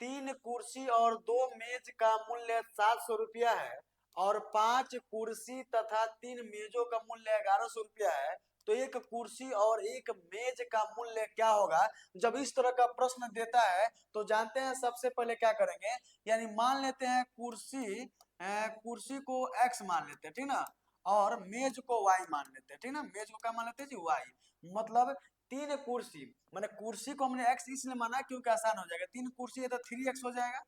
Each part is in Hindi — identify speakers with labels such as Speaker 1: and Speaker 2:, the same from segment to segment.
Speaker 1: 3 कुर्सी और 2 मेज का मूल्य 700 रुपया है और 5 कुर्सी तथा 3 मेजों का मूल्य 1100 रुपया है, तो एक कुर्सी और एक मेज का मूल्य क्या होगा। जब इस तरह का प्रश्न देता है तो जानते हैं सबसे पहले क्या करेंगे, यानी मान लेते हैं कुर्सी को x मान लेते हैं, ठीक ना, और मेज को y मान लेते हैं, ठीक ना। मेज को क्या मान लेते हैं जी, y। मतलब 3 कुर्सी, मैंने कुर्सी को हमने x इसलिए माना क्योंकि आसान हो जाएगा। 3 कुर्सी है तो 3x हो जाएगा।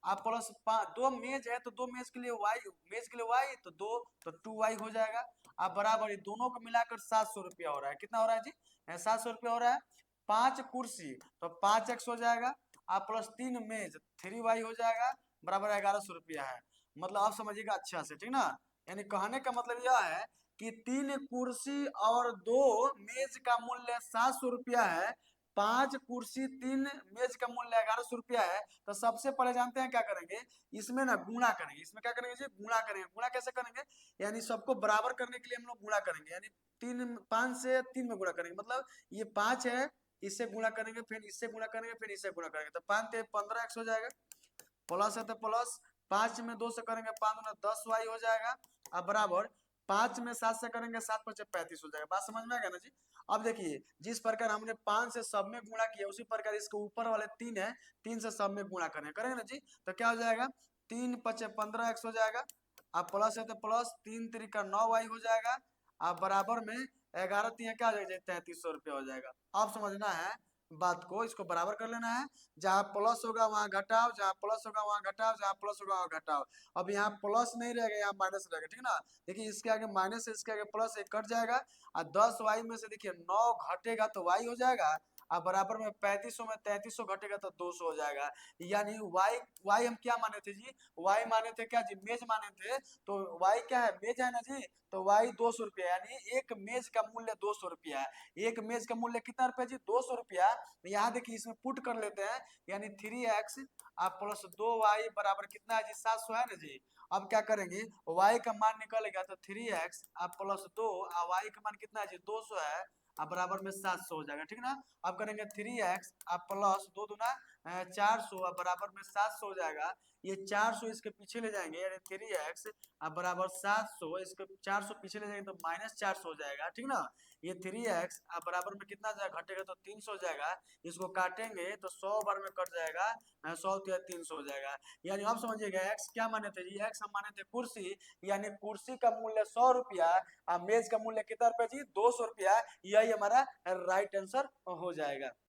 Speaker 1: आप प्लस 2 मेज है तो 2 मेज के लिए y, मेज के लिए y तो 2 तो 2y हो जाएगा। आप बराबर दोनों को मिलाकर 700 रुपया हो रहा है। कितना हो रहा है जी, 700 रुपया हो रहा है। 5 कुर्सी तो 5x हो जाएगा। आप प्लस 3 मेज 3y हो जाएगा, बराबर 1100 रुपया है। मतलब आप समझिएगा अच्छा से, ठीक ना। यानी कहने का मतलब यह है कि 3 कुर्सी और 2 मेज का मूल्य 700 रुपया है, 5 कुर्सी 3 मेज का मूल्य 1100 रुपया है। तो सबसे पहले जानते हैं क्या करेंगे, इसमें ना गुणा करेंगे। इसमें क्या करेंगे जी, गुणा करेंगे। गुणा कैसे करेंगे, यानी सबको बराबर करने के लिए हम लोग गुणा करेंगे, यानी 5 से 3 में गुणा करेंगे। मतलब ये 5 है, इससे गुणा करेंगे, फिर इससे गुणा करेंगे, फिर इससे गुणा करेंगे, तो 5 से 15x हो जाएगा। प्लस है तो प्लस, 5 में 2 से करेंगे 5 में 10y हो जाएगा। अब बराबर 5 में 7 से करेंगे 7 5 35 हो जाएगा। बात समझ में आ गया ना जी। अब देखिए जिस प्रकार हमने 5 से सब में गुणा किया उसी प्रकार इसके ऊपर वाले 3 है, 3 से सब में गुणा करेंगे ना जी, तो क्या हो जाएगा, 3 5 15x हो जाएगा। अब प्लस है तो प्लस, 3 3 9y हो जाएगा। अब बराबर में 11 3 क्या हो जाएगा, 3300 रुपया हो जाएगा। अब समझना है बात को, इसको बराबर कर लेना है। जहाँ प्लस होगा वहां घटाओ, जहाँ प्लस होगा वहां घटाओ, जहाँ प्लस होगा वहां घटाओ। अब यहाँ प्लस नहीं रहेगा, यहाँ माइनस रहेगा, ठीक ना। देखिए इसके आगे माइनस है, इसके आगे प्लस, एक कट जाएगा। और 10y में से देखिए 9 घटेगा तो y हो जाएगा। अब बराबर में 3500 में 3300 घटेगा तो 200 हो जाएगा। यानी y हम क्या माने थे जी, y माने थे क्या जी, मेज माने थे। तो y क्या है, मेज है ना जी, तो y 200 रुपया, यानी एक मेज का मूल्य 200 रुपया है। एक मेज का मूल्य कितना रुपया जी, 200 रुपया। यहाँ देखिए इसमें पुट कर लेते हैं, यानी 3x आप प्लस 2y बराबर कितना है जी, 700 है ना जी। अब क्या करेंगे, y का मान निकलेगा तो 3x आप प्लस 2 y का मान कितना है जी, 200 है। अब बराबर में 700 हो जाएगा, ठीक ना। अब करेंगे 3x आप प्लस 2 दूना 400 अब बराबर में 700 हो जाएगा। ये 400 इसके पीछे ले जाएंगे, यानी 3x अब बराबर 700, इसके 400 पीछे ले जाएंगे तो माइनस 400 हो जाएगा, ठीक ना। ये 3x अब बराबर में कितना जाएगा, घटेगा तो 300 हो जाएगा। इसको काटेंगे तो 100 बार में कट जाएगा, 100 या 300 हो जाएगा। यानी आप समझिएगा x क्या माने थे जी, x हम माने थे कुर्सी, यानी कुर्सी का मूल्य 100 रुपया और मेज का मूल्य कितना रुपया जी, 200 रुपया। यही हमारा राइट आंसर हो जाएगा।